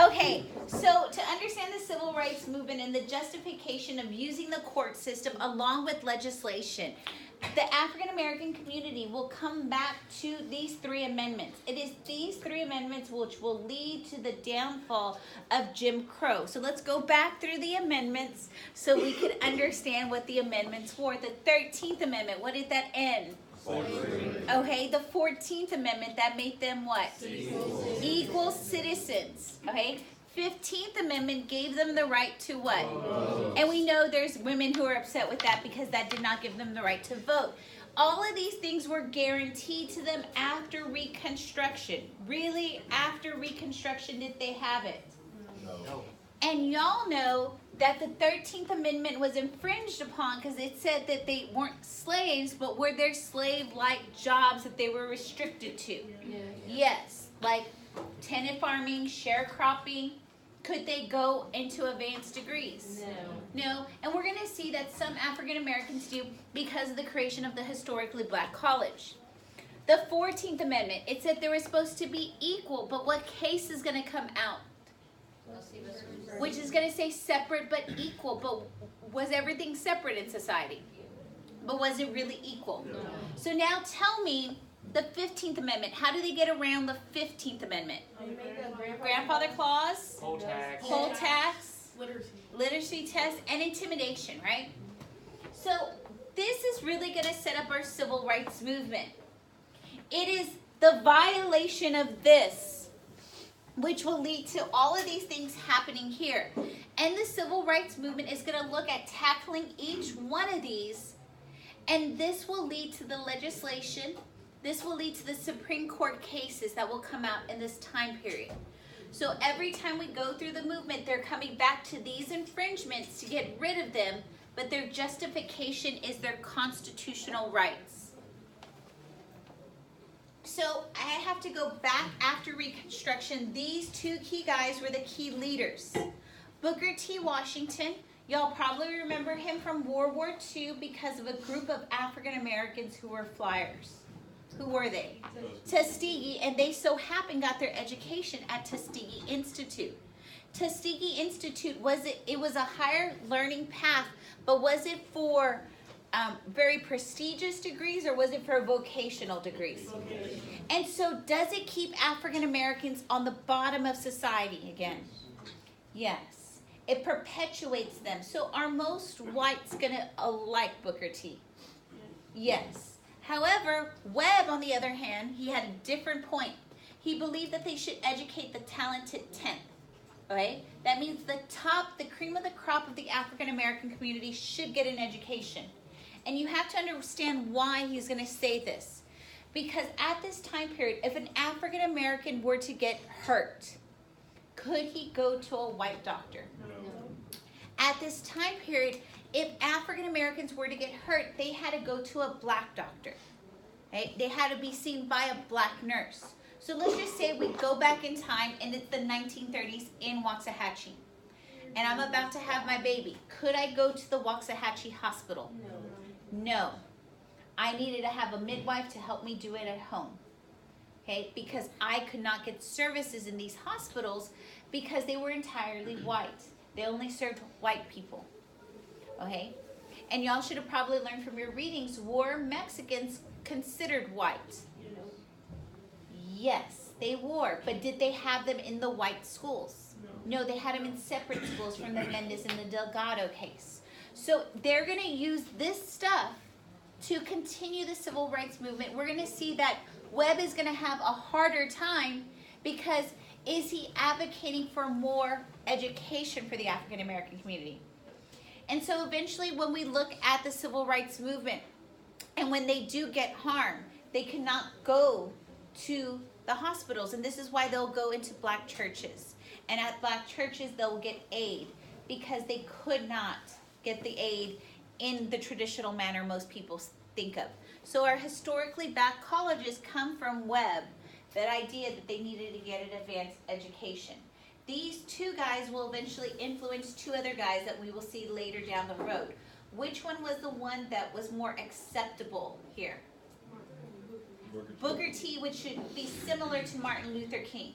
Okay, so to understand the civil rights movement and the justification of using the court system along with legislation, the African American community will come back to these three amendments. It is these three amendments which will lead to the downfall of Jim Crow. So let's go back through the amendments so we can understand what the amendments were. The 13th Amendment, what did that end? Okay, the 14th Amendment, that made them what? Equal citizens. Okay, 15th Amendment gave them the right to what? And we know there's women who are upset with that because that did not give them the right to vote. All of these things were guaranteed to them after Reconstruction. Really, after Reconstruction, did they have it? No. And y'all know that the 13th Amendment was infringed upon because it said that they weren't slaves, but were there slave-like jobs that they were restricted to? Yeah. Yes, like tenant farming, sharecropping. Could they go into advanced degrees? No. No, and we're going to see that some African Americans do because of the creation of the historically black college. The 14th Amendment, it said they were supposed to be equal, but what case is going to come out? Which is going to say separate but equal. But was everything separate in society? But was it really equal? No. So now tell me the 15th Amendment. How do they get around the 15th Amendment? Grandfather clause, poll tax, literacy test, and intimidation, right? So this is really going to set up our civil rights movement. It is the violation of this which will lead to all of these things happening here. And the civil rights movement is going to look at tackling each one of these, and this will lead to the legislation. This will lead to the Supreme Court cases that will come out in this time period. So every time we go through the movement, they're coming back to these infringements to get rid of them, but their justification is their constitutional rights. So I have to go back after Reconstruction. These two key guys were the key leaders. Booker T. Washington, y'all probably remember him from World War II because of a group of African Americans who were flyers. Who were they? Tuskegee, and they so happened got their education at Tuskegee Institute. Tuskegee Institute, it was a higher learning path, but was it for very prestigious degrees or was it for vocational degrees? And so does it keep African Americans on the bottom of society again? Yes. It perpetuates them. So are most whites going to like Booker T? Yes. However, Webb, on the other hand, he had a different point. He believed that they should educate the talented 10th. Okay? That means the cream of the crop of the African American community should get an education. And you have to understand why he's going to say this. Because at this time period, if an African American were to get hurt, could he go to a white doctor? No. At this time period, if African Americans were to get hurt, they had to go to a black doctor. Right? They had to be seen by a black nurse. So let's just say we go back in time and it's the 1930s in Waxahachie. And I'm about to have my baby. Could I go to the Waxahachie hospital? No. I needed to have a midwife to help me do it at home. Okay? Because I could not get services in these hospitals because they were entirely white. They only served white people. Okay? And y'all should have probably learned from your readings, were Mexicans considered white? Yes, they were. But did they have them in the white schools? No, they had them in separate schools from the Mendez and the Delgado case. So they're going to use this stuff to continue the civil rights movement. We're going to see that Webb is going to have a harder time because is he advocating for more education for the African American community? And so eventually when we look at the civil rights movement and when they do get harmed, they cannot go to the hospitals. And this is why they'll go into black churches. And at black churches, they'll get aid because they could not get the aid in the traditional manner most people think of. So our historically black colleges come from Webb, that idea that they needed to get an advanced education. These two guys will eventually influence two other guys that we will see later down the road. Which one was the one that was more acceptable here? Booker T, which should be similar to Martin Luther King.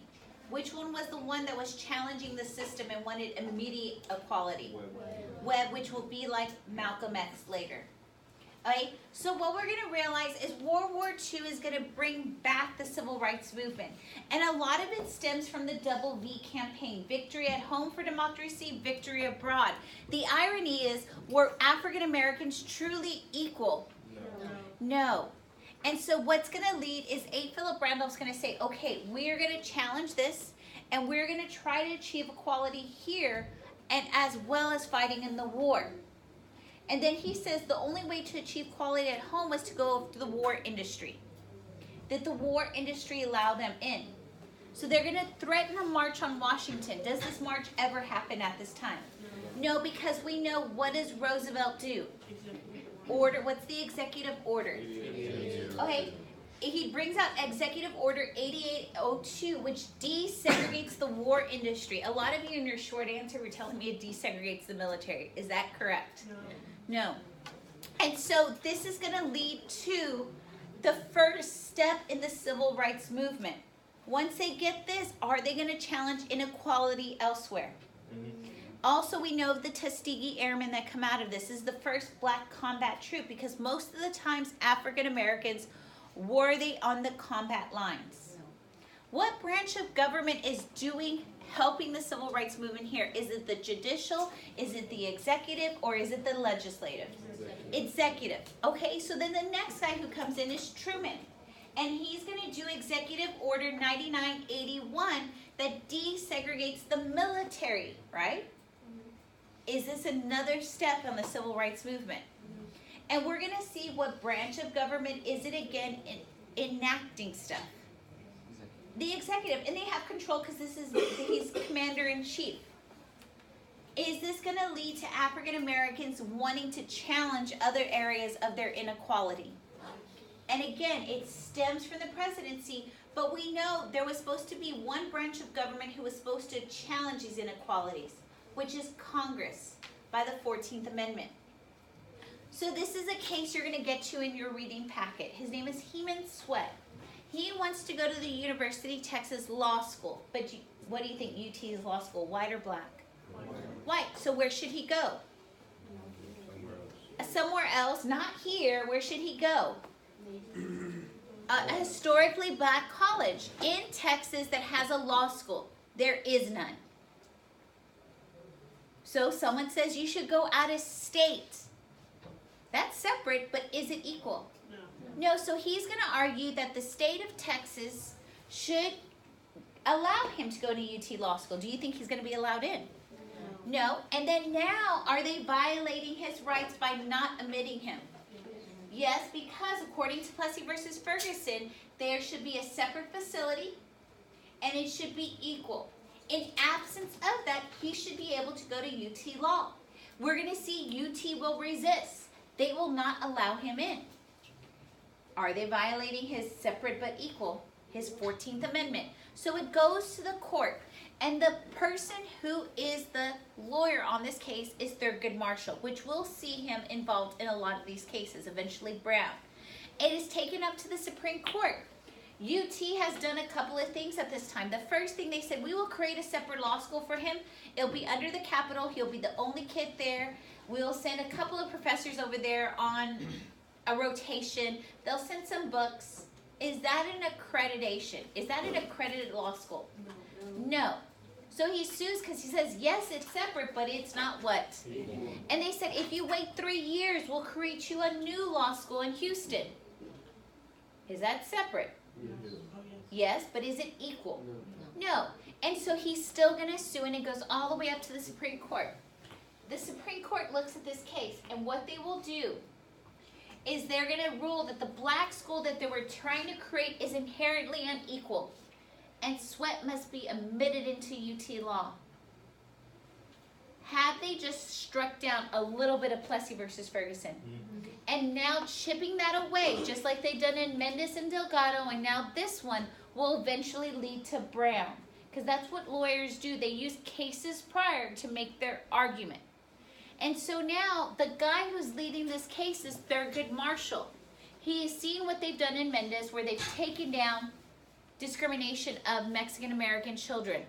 Which one was the one that was challenging the system and wanted immediate equality? Webb, which will be like Malcolm X later. Okay, so what we're going to realize is World War II is going to bring back the civil rights movement. And a lot of it stems from the double V campaign. Victory at home for democracy, victory abroad. The irony is, were African Americans truly equal? No. And so what's going to lead is A. Philip Randolph's going to say, okay, we're going to challenge this, and we're going to try to achieve equality here, and as well as fighting in the war. And then he says the only way to achieve equality at home was to go to the war industry. Did the war industry allow them in? So they're going to threaten a march on Washington. Does this march ever happen at this time? No, because we know, what does Roosevelt do? Order, what's the executive order? Okay, he brings out Executive Order 8802, which desegregates the war industry. A lot of you in your short answer were telling me it desegregates the military. Is that correct? No. And so this is going to lead to the first step in the civil rights movement. Once they get this, are they going to challenge inequality elsewhere? Also, we know of the Tuskegee Airmen that come out of this. This is the first black combat troop, because most of the times African Americans were they on the combat lines. What branch of government is doing, helping the civil rights movement here? Is it the judicial, is it the executive, or is it the legislative? Executive. Okay, so then the next guy who comes in is Truman. And he's going to do Executive Order 9981 that desegregates the military, right? Is this another step on the civil rights movement? And we're going to see what branch of government is it again in enacting stuff. The executive, and they have control because he's commander-in-chief. Is this going to lead to African Americans wanting to challenge other areas of their inequality? And again, it stems from the presidency, but we know there was supposed to be one branch of government who was supposed to challenge these inequalities, which is Congress by the 14th Amendment. So this is a case you're going to get to in your reading packet. His name is Heman Sweat. He wants to go to the University of Texas Law School. But what do you think UT's law school, white or black? White. So where should he go? Somewhere else, not here. Where should he go? A historically black college in Texas that has a law school. There is none. So someone says you should go out of state. That's separate, but is it equal? No, so he's going to argue that the state of Texas should allow him to go to UT Law School. Do you think he's going to be allowed in? No. And then now, are they violating his rights by not admitting him? Yes, because according to Plessy versus Ferguson, there should be a separate facility, and it should be equal. In absence of that, he should be able to go to UT Law. We're going to see UT will resist. They will not allow him in. Are they violating his separate but equal, his 14th Amendment? So it goes to the court, and the person who is the lawyer on this case is Thurgood Marshall, which we'll see him involved in a lot of these cases, eventually Brown. It is taken up to the Supreme Court. UT has done a couple of things at this time. The first thing they said, we will create a separate law school for him. It'll be under the Capitol. He'll be the only kid there. We'll send a couple of professors over there on a rotation. They'll send some books. Is that an accreditation? Is that an accredited law school? No. So he sues because he says, yes, it's separate, but it's not what? And they said, if you wait 3 years, we'll create you a new law school in Houston. Is that separate? Yes, but is it equal? No. And so he's still going to sue, and it goes all the way up to the Supreme Court. The Supreme Court looks at this case, and what they will do is they're going to rule that the black school that they were trying to create is inherently unequal, and Sweat must be admitted into UT Law. Had they just struck down a little bit of Plessy versus Ferguson, and now chipping that away, just like they've done in Mendes and Delgado, and now this one will eventually lead to Brown, because that's what lawyers do. They use cases prior to make their argument. And so now the guy who's leading this case is Thurgood Marshall. He has seen what they've done in Mendes, where they've taken down discrimination of Mexican American children.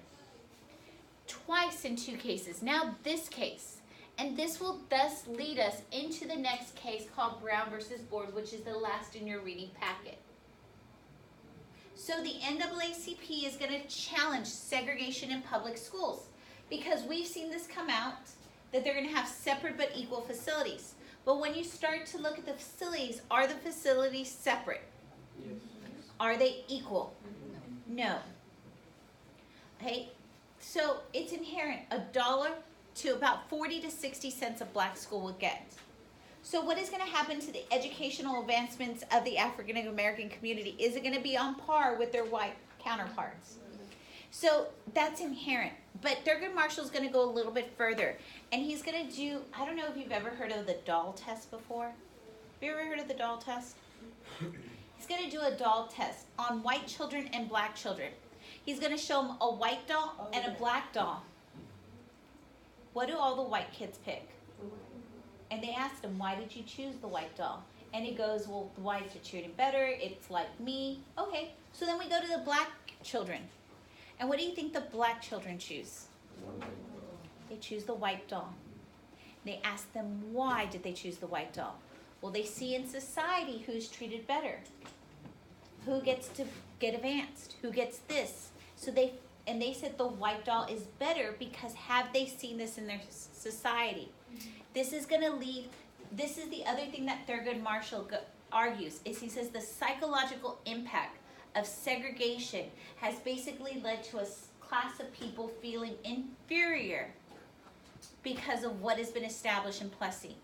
Twice in 2 cases. Now this case. And this will thus lead us into the next case called Brown versus Board, which is the last in your reading packet. So the NAACP is going to challenge segregation in public schools because we've seen this come out that they're going to have separate but equal facilities. But when you start to look at the facilities, are the facilities separate? Yes. Are they equal? No. Okay, so it's inherent. $1 to about 40 to 60 cents a black school will get. So what is going to happen to the educational advancements of the African American community? Is it going to be on par with their white counterparts? So that's inherent. But Thurgood Marshall's going to go a little bit further. And he's going to do, I don't know if you've ever heard of the doll test before. Have you ever heard of the doll test? He's going to do a doll test on white children and black children. He's going to show them a white doll and a black doll. What do all the white kids pick? And they asked him, why did you choose the white doll? And he goes, well, the whites are treating better. It's like me. Okay, so then we go to the black children. And what do you think the black children choose? They choose the white doll. They ask them, why did they choose the white doll? Well, they see in society who's treated better. Who gets to get advanced? Who gets this? So they said the white doll is better because have they seen this in their society? This is going to lead, this is the other thing that Thurgood Marshall argues, is he says the psychological impact of segregation has basically led to a class of people feeling inferior because of what has been established in Plessy.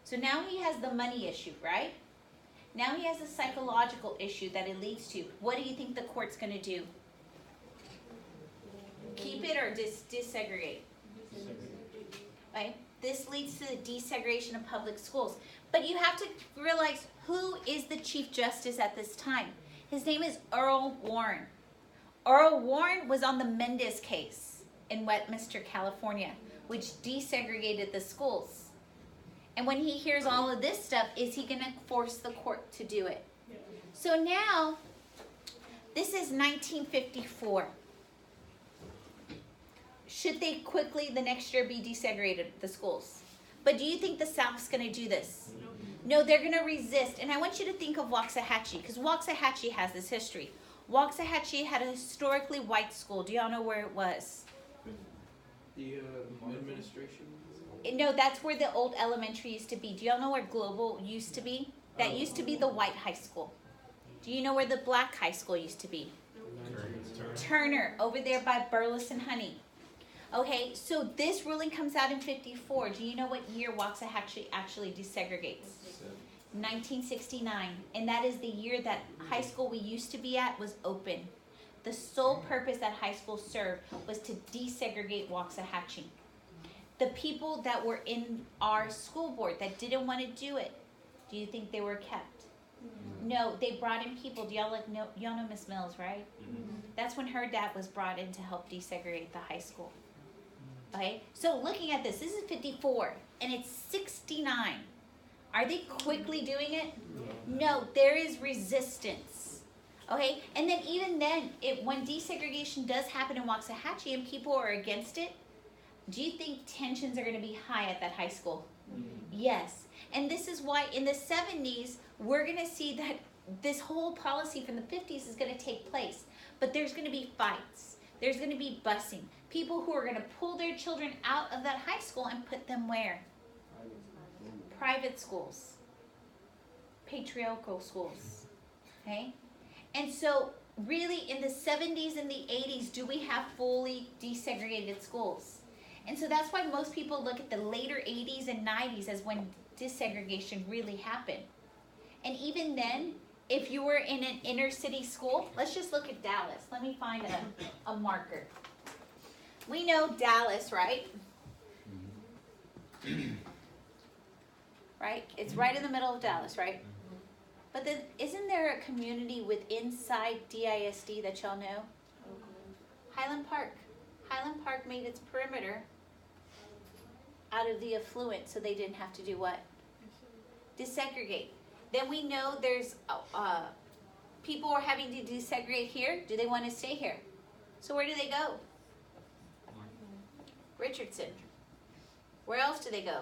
So now he has the money issue, right? Now he has a psychological issue that it leads to. What do you think the court's going to do? Keep it or desegregate? Right? This leads to the desegregation of public schools. But you have to realize who is the Chief Justice at this time. His name is Earl Warren. Earl Warren was on the Mendez case in Westminster, California, which desegregated the schools. And when he hears all of this stuff, is he going to force the court to do it? So now, this is 1954. Should they quickly, the next year, be desegregated, the schools? But do you think the South's going to do this? No, they're going to resist. And I want you to think of Waxahachie, because Waxahachie has this history. Waxahachie had a historically white school. Do y'all know where it was? The administration? No, that's where the old elementary used to be. Do y'all know where Global used to be? That used to be the white high school. Do you know where the black high school used to be? Turner, over there by Burleson Honey. Okay, so this ruling comes out in 54. Do you know what year Waxahachie actually desegregates? 1969. And that is the year that high school we used to be at was open. The sole purpose that high school served was to desegregate Waxahachie. The people that were in our school board that didn't want to do it, do you think they were kept? No, they brought in people. Do y'all know Miss Mills, right? That's when her dad was brought in to help desegregate the high school. Okay, so looking at this is 54 and it's 69. Are they quickly doing it? No, there is resistance. Okay, and then even then, when desegregation does happen in Waxahachie and people are against it, do you think tensions are going to be high at that high school? Yes, and this is why in the 70s, we're going to see that this whole policy from the 50s is going to take place, but there's going to be fights. There's going to be busing. People who are going to pull their children out of that high school and put them where? Private schools. Patriarchal schools. Okay? And so, really, in the 70s and the 80s, do we have fully desegregated schools? And so that's why most people look at the later 80s and 90s as when desegregation really happened. And even then, if you were in an inner city school, let's just look at Dallas. Let me find a marker. We know Dallas, right? Right? It's right in the middle of Dallas, right? But then, isn't there a community inside DISD that y'all know? Highland Park. Highland Park made its perimeter out of the affluent, so they didn't have to do what? Desegregate. Then we know there's people are having to desegregate here, do they want to stay here? So where do they go? Richardson. Where else do they go?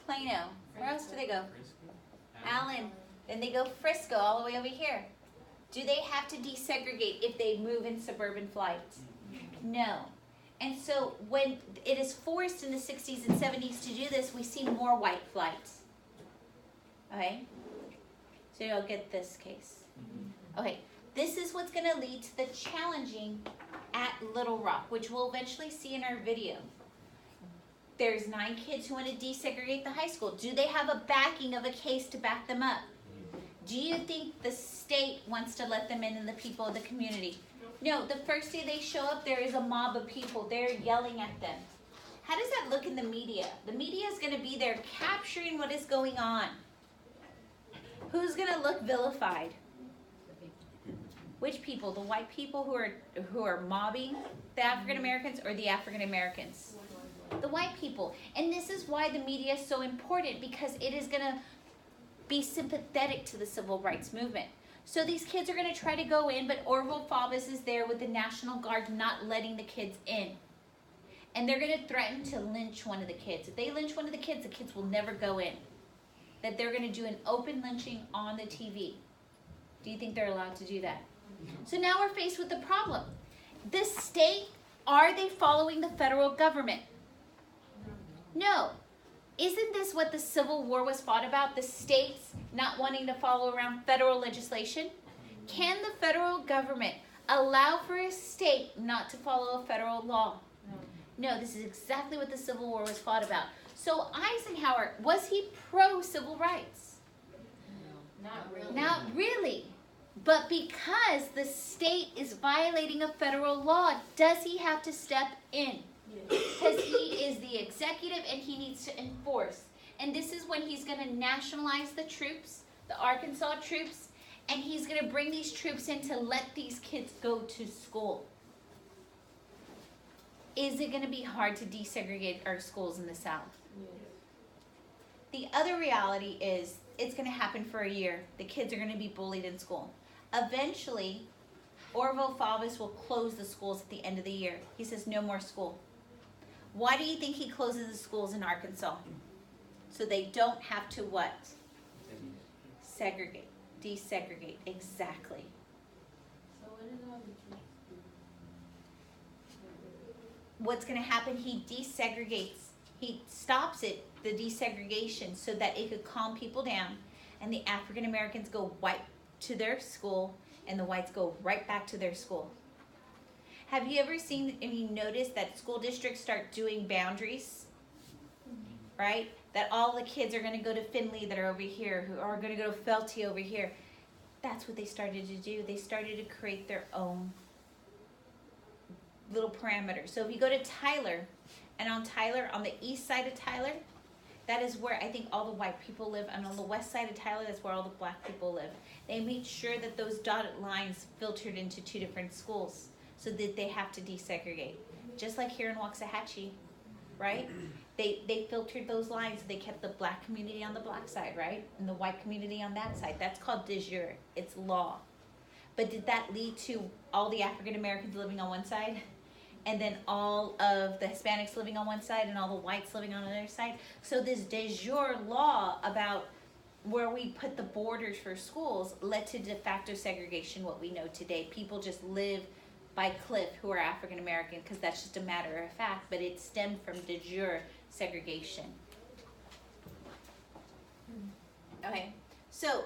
Plano. Where else do they go? Allen. Then they go Frisco all the way over here. Do they have to desegregate if they move in suburban flights? No. And so when it is forced in the 60s and 70s to do this, we see more white flights. Okay? So you'll get this case. Okay, this is what's going to lead to the challenging at Little Rock, which we'll eventually see in our video. There's 9 kids who want to desegregate the high school. Do they have a backing of a case to back them up? Do you think the state wants to let them in and the people of the community? No, the first day they show up, there is a mob of people. They're yelling at them. How does that look in the media? The media is going to be there capturing what is going on. Who's going to look vilified? Which people? The white people who are mobbing the African Americans, or the African Americans? The white people. And this is why the media is so important, because it is going to be sympathetic to the civil rights movement. So these kids are going to try to go in, but Orville Faubus is there with the National Guard not letting the kids in. And they're going to threaten to lynch one of the kids. If they lynch one of the kids will never go in. That they're going to do an open lynching on the TV. Do you think they're allowed to do that? So now we're faced with the problem. The state, are they following the federal government? No. Isn't this what the Civil War was fought about? The states not wanting to follow around federal legislation? Can the federal government allow for a state not to follow a federal law? No, this is exactly what the Civil War was fought about. So Eisenhower, was he pro-civil rights? Not really. Not really. But because the state is violating a federal law, does he have to step in? Because he is the executive and he needs to enforce. And this is when he's going to nationalize the troops, the Arkansas troops, and he's going to bring these troops in to let these kids go to school. Is it going to be hard to desegregate our schools in the South? The other reality is it's going to happen for a year. The kids are going to be bullied in school. Eventually, Orville Faubus will close the schools at the end of the year. He says no more school. Why do you think he closes the schools in Arkansas? So they don't have to what? Segregate. Desegregate. Exactly. So what is all the truth? What's going to happen? He desegregates. He stops it, the desegregation, so that it could calm people down, and the African Americans go white to their school, and the whites go right back to their school. Have you ever seen, and you noticed that school districts start doing boundaries, right? That all the kids are going to go to Findlay that are over here, who are going to go to Felty over here. That's what they started to do. They started to create their own little parameters. So if you go to Tyler, and on Tyler, on the east side of Tyler, that is where I think all the white people live. And on the west side of Tyler, that's where all the black people live. They made sure that those dotted lines filtered into 2 different schools so that they have to desegregate. Just like here in Waxahachie, right? They filtered those lines. They kept the black community on the black side, right? And the white community on that side. That's called de jure. It's law. But did that lead to all the African Americans living on one side? And then all of the Hispanics living on one side and all the whites living on the other side? So this de jure law about where we put the borders for schools led to de facto segregation, what we know today. People just live by cliff who are African American because that's just a matter of fact, but it stemmed from de jure segregation. Okay, so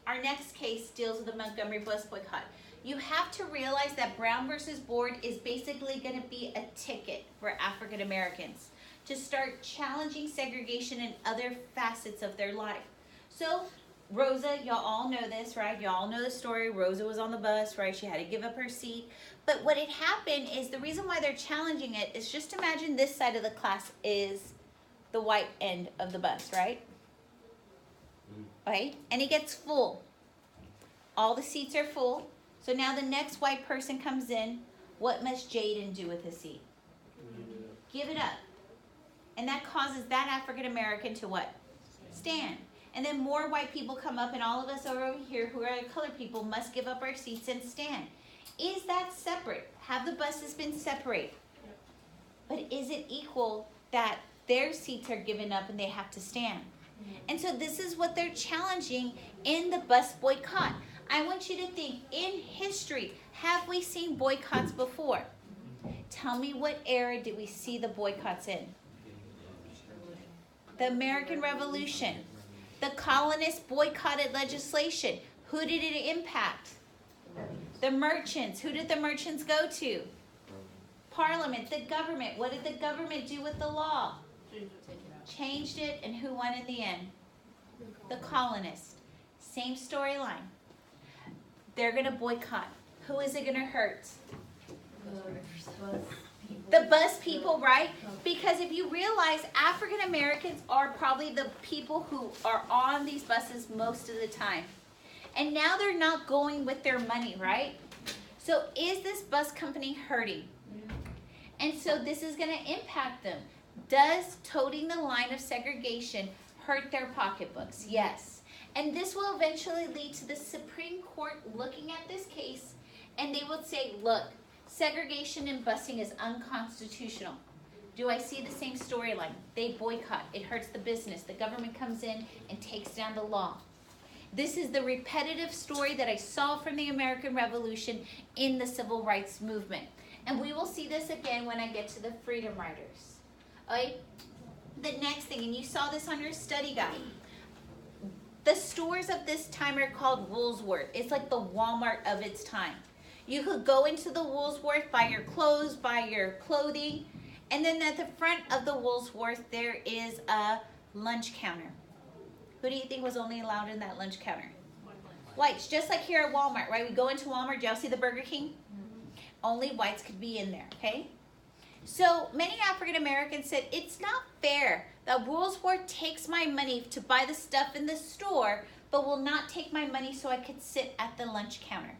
our next case deals with the Montgomery bus boycott. You have to realize that Brown versus Board is basically going to be a ticket for African Americans to start challenging segregation in other facets of their life. So Rosa, y'all all know this, right? Y'all know the story. Rosa was on the bus, right? She had to give up her seat. But what had happened is the reason why they're challenging it is just imagine this side of the class is the white end of the bus, right? Okay? And it gets full. All the seats are full. So now the next white person comes in. What must Jaden do with his seat? Give it up. And that causes that African American to what? Stand. And then more white people come up, and all of us over here who are colored people must give up our seats and stand. Is that separate? Have the buses been separated? But is it equal that their seats are given up and they have to stand? And so this is what they're challenging in the bus boycott. I want you to think, in history, have we seen boycotts before? Tell me, what era did we see the boycotts in? The American Revolution. The colonists boycotted legislation. Who did it impact? The merchants. Who did the merchants go to? Parliament, the government. What did the government do with the law? Changed it, and who won in the end? The colonists. Same storyline. They're going to boycott. Who is it going to hurt? The bus people, right? Because if you realize, African Americans are probably the people who are on these buses most of the time. And now they're not going with their money, right? So is this bus company hurting? And so this is going to impact them. Does toting the line of segregation hurt their pocketbooks? Yes. And this will eventually lead to the Supreme Court looking at this case, and they will say, look, segregation in busing is unconstitutional. Do I see the same storyline? They boycott. It hurts the business. The government comes in and takes down the law. This is the repetitive story that I saw from the American Revolution in the Civil Rights Movement. And we will see this again when I get to the Freedom Riders. Okay? The next thing, and you saw this on your study guide. The stores of this time are called Woolworth. It's like the Walmart of its time. You could go into the Woolworth, buy your clothes, buy your clothing, and then at the front of the Woolworth there is a lunch counter. Who do you think was only allowed in that lunch counter? Whites, just like here at Walmart, right? We go into Walmart, do y'all see the Burger King? Only whites could be in there, okay? So many African Americans said, it's not fair that Woolworth takes my money to buy the stuff in the store, but will not take my money so I could sit at the lunch counter.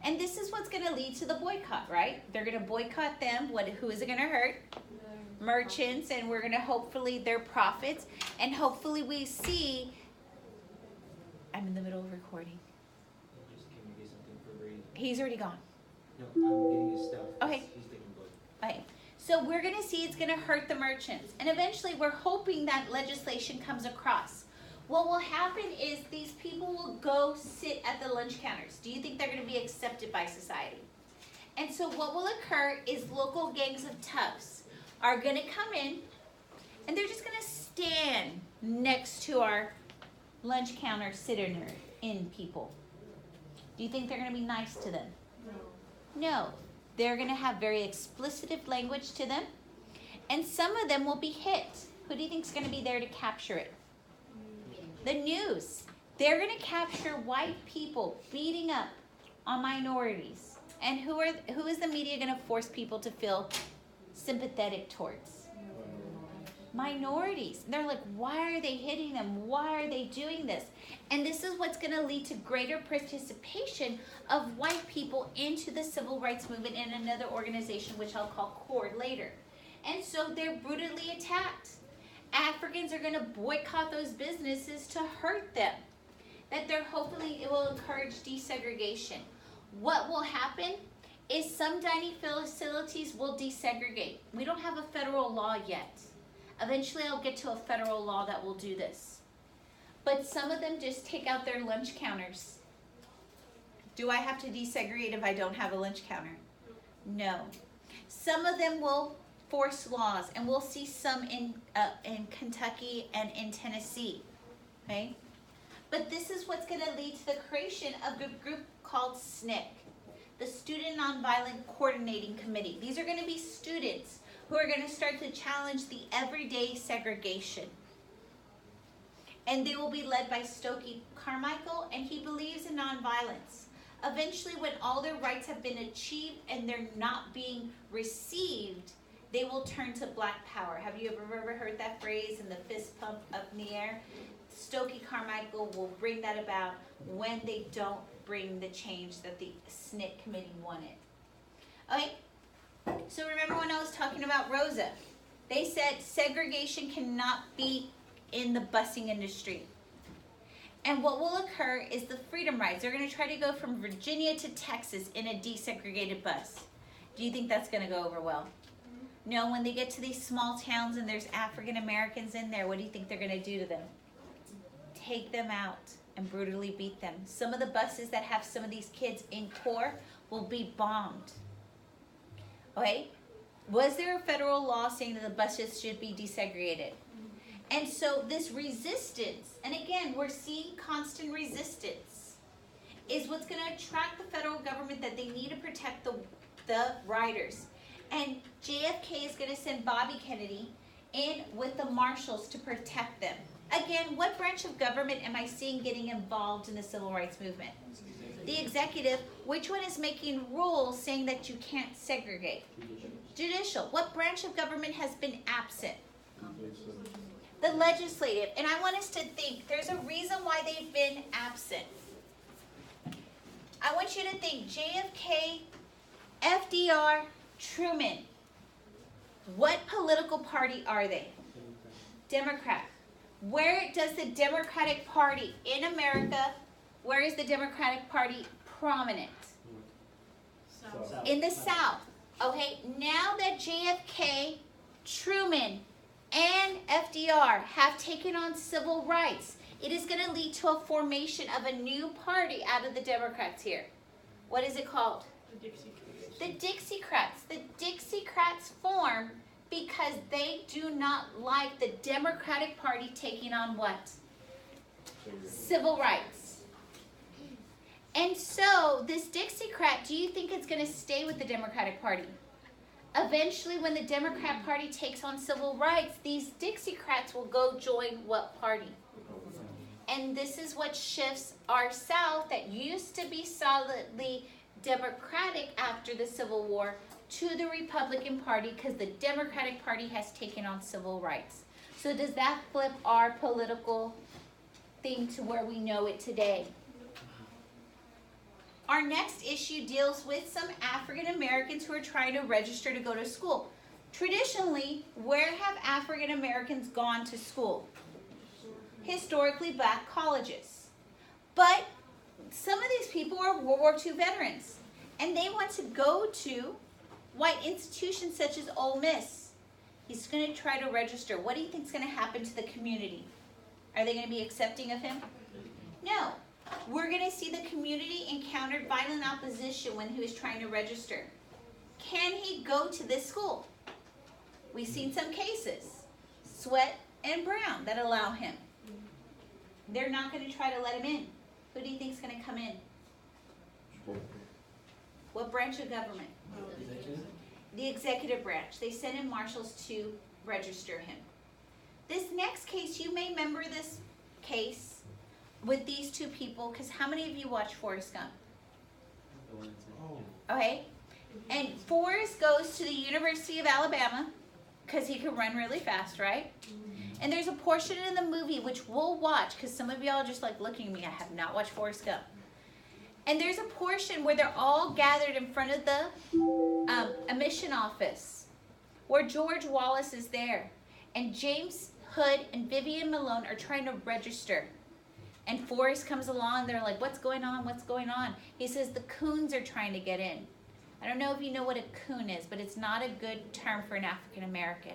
And this is what's going to lead to the boycott, right? They're going to boycott them. Who is it going to hurt? Merchants, and we're going to hopefully their profits, and hopefully we see. I'm in the middle of recording. Just can we get something for Brady? He's already gone. No, I'm getting his stuff. Okay. He's taking blood. Okay. So we're going to see it's going to hurt the merchants, and eventually we're hoping that legislation comes across. What will happen is these people will go sit at the lunch counters. Do you think they're going to be accepted by society? And so what will occur is local gangs of toughs are going to come in, and they're just going to stand next to our lunch counter sitter in people. Do you think they're going to be nice to them? No. They're going to have very explicit language to them, and some of them will be hit. Who do you think is going to be there to capture it? The news. They're going to capture white people beating up on minorities. And who is the media going to force people to feel sympathetic towards? Minorities. They're like, why are they hitting them? Why are they doing this? And this is what's going to lead to greater participation of white people into the civil rights movement in another organization, which I'll call CORD later. And so they're brutally attacked. Africans are going to boycott those businesses to hurt them. That they're hopefully it will encourage desegregation. What will happen is some dining facilities will desegregate. We don't have a federal law yet. Eventually I'll get to a federal law that will do this. But some of them just take out their lunch counters. Do I have to desegregate if I don't have a lunch counter? No. Some of them will force laws, and we'll see some in Kentucky and in Tennessee, okay? But this is what's going to lead to the creation of a group called SNCC, the Student Nonviolent Coordinating Committee. These are going to be students who are going to start to challenge the everyday segregation. And they will be led by Stokely Carmichael, and he believes in nonviolence. Eventually, when all their rights have been achieved and they're not being received, they will turn to black power. Have you ever heard that phrase, in the fist pump up in the air? Stokely Carmichael will bring that about when they don't bring the change that the SNCC committee wanted. Okay, so remember when I was talking about Rosa? They said segregation cannot be in the busing industry. And what will occur is the freedom rides. They're going to try to go from Virginia to Texas in a desegregated bus. Do you think that's going to go over well? No, when they get to these small towns and there's African Americans in there, what do you think they're going to do to them? Take them out and brutally beat them. Some of the buses that have some of these kids in core will be bombed. Okay? Was there a federal law saying that the buses should be desegregated? And so this resistance, and again, we're seeing constant resistance, is what's going to attract the federal government that they need to protect the riders. And JFK is going to send Bobby Kennedy in with the marshals to protect them. Again, what branch of government am I seeing getting involved in the civil rights movement? The executive. Which one is making rules saying that you can't segregate? Judicial. What branch of government has been absent? The legislative. And I want us to think, there's a reason why they've been absent. I want you to think JFK, FDR, Truman. What political party are they? Democrat. Where does the Democratic Party in America, where is the Democratic Party prominent? South. In the South. Okay, now that JFK, Truman, and FDR have taken on civil rights, it is going to lead to a formation of a new party out of the Democrats here. What is it called? The Dixiecrats. The Dixiecrats form because they do not like the Democratic Party taking on what? Civil rights. And so this Dixiecrat, do you think it's going to stay with the Democratic Party? Eventually, when the Democrat Party takes on civil rights, these Dixiecrats will go join what party? And this is what shifts our South that used to be solidly Democratic after the Civil War to the Republican Party, because the Democratic Party has taken on civil rights. So does that flip our political thing to where we know it today? Our next issue deals with some African Americans who are trying to register to go to school. Traditionally, where have African Americans gone to school? Historically black colleges. But some of these people are World War II veterans, and they want to go to white institutions such as Ole Miss. He's going to try to register. What do you think is going to happen to the community? Are they going to be accepting of him? No. We're going to see the community encountered violent opposition when he was trying to register. Can he go to this school? We've seen some cases, Sweat and Brown, that allow him. They're not going to try to let him in. Who do you think is going to come in? What branch of government? The executive branch. They send in marshals to register him. This next case, you may remember this case with these two people, because how many of you watch Forrest Gump? Okay. And Forrest goes to the University of Alabama because he can run really fast, right? And there's a portion in the movie which we'll watch, because some of y'all are just like looking at me. I have not watched Forrest Gump. And there's a portion where they're all gathered in front of the admission office, where George Wallace is there. And James Hood and Vivian Malone are trying to register. And Forrest comes along, they're like, what's going on, what's going on? He says, the coons are trying to get in. I don't know if you know what a coon is, but it's not a good term for an African American.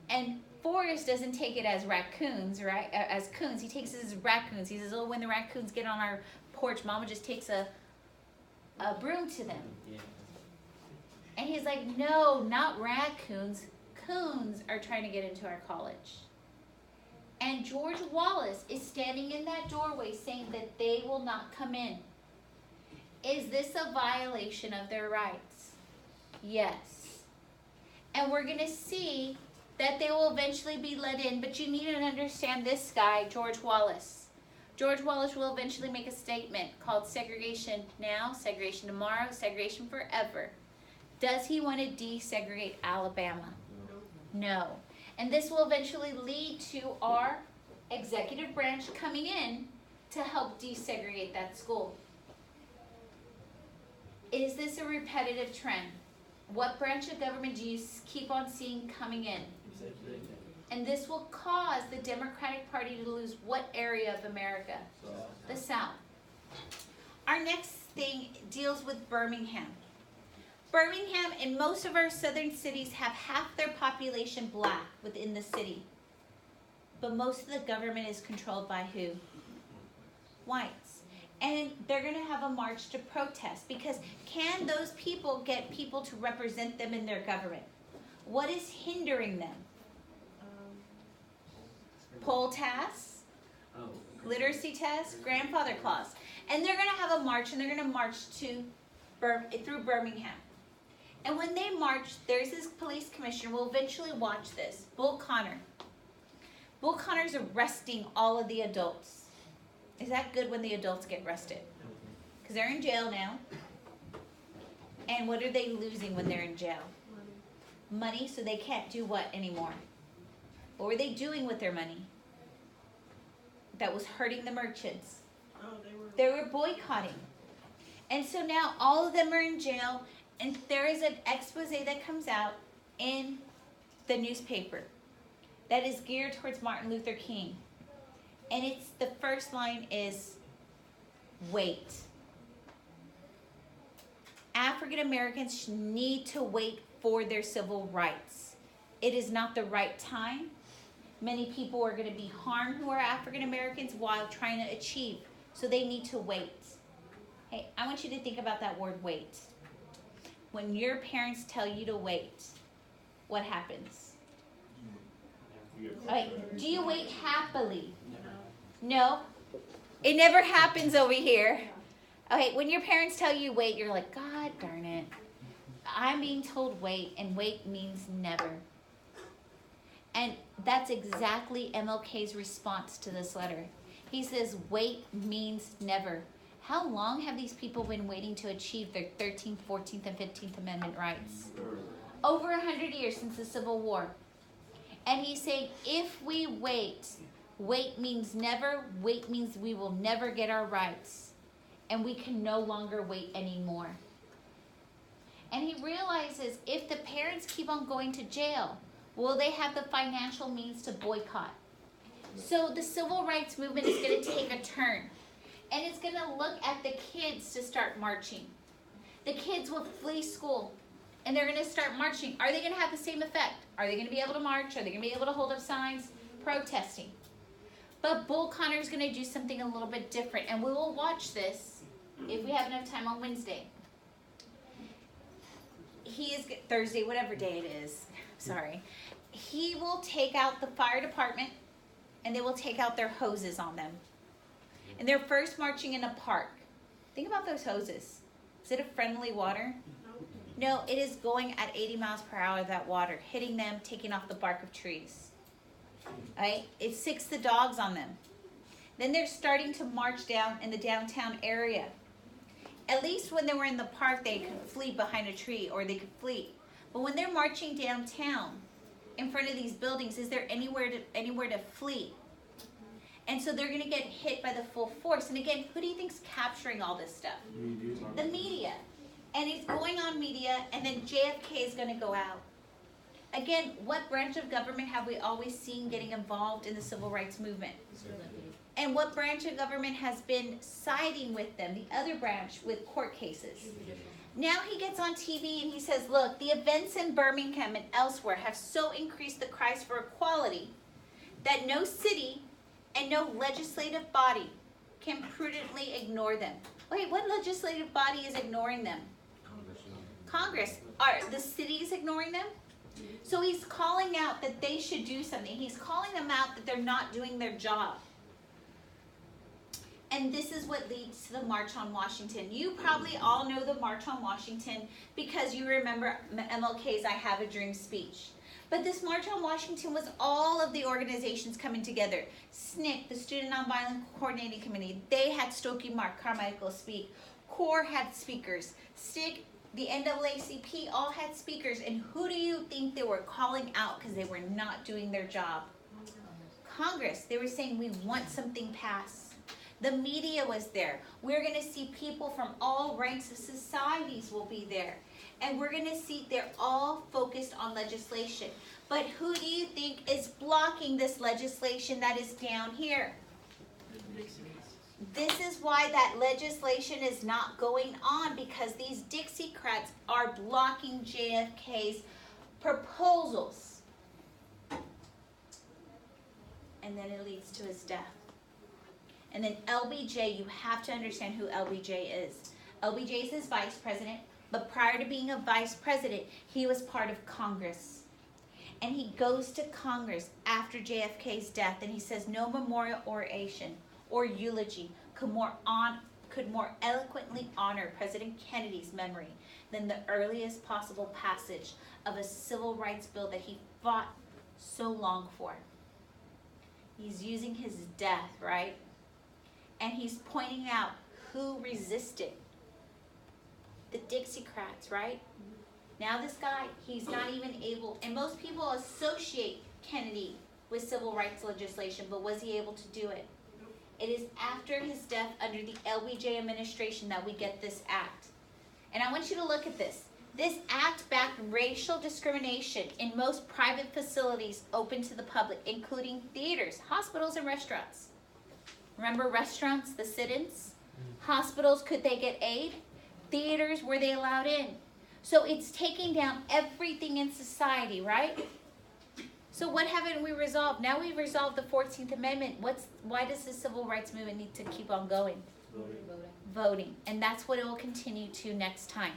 And Forrest doesn't take it as raccoons, right? As coons, he takes it as raccoons. He says, oh, when the raccoons get on our porch, Mama just takes a broom to them. Yeah. And he's like, no, not raccoons. Coons are trying to get into our college. And George Wallace is standing in that doorway saying that they will not come in. Is this a violation of their rights? Yes. And we're going to see that they will eventually be let in, but you need to understand this guy, George Wallace. George Wallace will eventually make a statement called segregation now, segregation tomorrow, segregation forever. Does he want to desegregate Alabama? No. And this will eventually lead to our executive branch coming in to help desegregate that school. Is this a repetitive trend? What branch of government do you keep on seeing coming in? And this will cause the Democratic Party to lose what area of America? The South. Our next thing deals with Birmingham. Birmingham and most of our southern cities have half their population black within the city. But most of the government is controlled by who? Whites. And they're going to have a march to protest because can those people get people to represent them in their government? What is hindering them? Poll tasks, literacy tests, grandfather clause. And they're going to have a march, and they're going to march through Birmingham. And when they march, there's this police commissioner. We'll eventually watch this. Bull Connor. Bull Connor's arresting all of the adults. Is that good when the adults get arrested? Because they're in jail now. And what are they losing when they're in jail? Money, so they can't do what anymore? What were they doing with their money? That was hurting the merchants. They were boycotting. And so now all of them are in jail, and there is an expose that comes out in the newspaper that is geared towards Martin Luther King. And it's the first line is, wait. African Americans need to wait for their civil rights. It is not the right time. Many people are going to be harmed who are African Americans while trying to achieve. So they need to wait. Hey, I want you to think about that word wait. When your parents tell you to wait, what happens? Okay, do you wait happily? No? It never happens over here. Okay, when your parents tell you wait, you're like, God darn it. I'm being told wait, and wait means never. And that's exactly MLK's response to this letter. He says, wait means never. How long have these people been waiting to achieve their 13th, 14th, and 15th Amendment rights? Over 100 years since the Civil War. And he's saying, if we wait, wait means never. Wait means we will never get our rights. And we can no longer wait anymore. And he realizes if the parents keep on going to jail, will they have the financial means to boycott? So the civil rights movement is going to take a turn. And it's going to look at the kids to start marching. The kids will flee school. And they're going to start marching. Are they going to have the same effect? Are they going to be able to march? Are they going to be able to hold up signs? Protesting. But Bull Connor is going to do something a little bit different. And we will watch this if we have enough time on Wednesday. He is, Thursday, whatever day it is. Sorry. He will take out the fire department. And they will take out their hoses on them. And they're first marching in a park. Think about those hoses. Is it a friendly water? No, it is going at 80 miles per hour, that water, hitting them, taking off the bark of trees. Right? It sicks the dogs on them. Then they're starting to march down in the downtown area. At least when they were in the park, they could flee behind a tree or they could flee. But when they're marching downtown, in front of these buildings, is there anywhere to flee? And so they're going to get hit by the full force. And again, who do you think's capturing all this stuff? The media. And it's going on media, and then JFK is going to go out. Again, what branch of government have we always seen getting involved in the civil rights movement? And what branch of government has been siding with them, the other branch, with court cases? Now he gets on TV and he says, look, the events in Birmingham and elsewhere have so increased the cries for equality that no city and no legislative body can prudently ignore them. Wait, what legislative body is ignoring them? Congress. Are the cities ignoring them? So he's calling out that they should do something. He's calling them out that they're not doing their job. And this is what leads to the March on Washington. You probably all know the March on Washington because you remember MLK's I Have a Dream speech. But this March on Washington was all of the organizations coming together. SNCC, the Student Nonviolent Coordinating Committee, they had Stokely Mark Carmichael speak. CORE had speakers. STIC, the NAACP, all had speakers. And who do you think they were calling out because they were not doing their job? Congress. They were saying, we want something passed. The media was there. We're going to see people from all ranks of societies will be there. And we're gonna see they're all focused on legislation. But who do you think is blocking this legislation that is down here? This is why that legislation is not going on, because these Dixiecrats are blocking JFK's proposals. And then it leads to his death. And then LBJ, you have to understand who LBJ is. LBJ is his vice president, but prior to being a vice president, he was part of Congress. And he goes to Congress after JFK's death, and he says no memorial oration or eulogy could more eloquently honor President Kennedy's memory than the earliest possible passage of a civil rights bill that he fought so long for. He's using his death, right? And he's pointing out who resisted. The Dixiecrats, right? Now this guy, he's not even able, and most people associate Kennedy with civil rights legislation, but was he able to do it? It is after his death under the LBJ administration that we get this act. And I want you to look at this. This act backed racial discrimination in most private facilities open to the public, including theaters, hospitals, and restaurants. Remember restaurants, the sit-ins? Hospitals, could they get aid? Theaters, were they allowed in? So it's taking down everything in society, right? So what haven't we resolved? Now we've resolved the 14th Amendment. Why does the civil rights movement need to keep on going? Voting. Voting. And that's what it will continue to next time.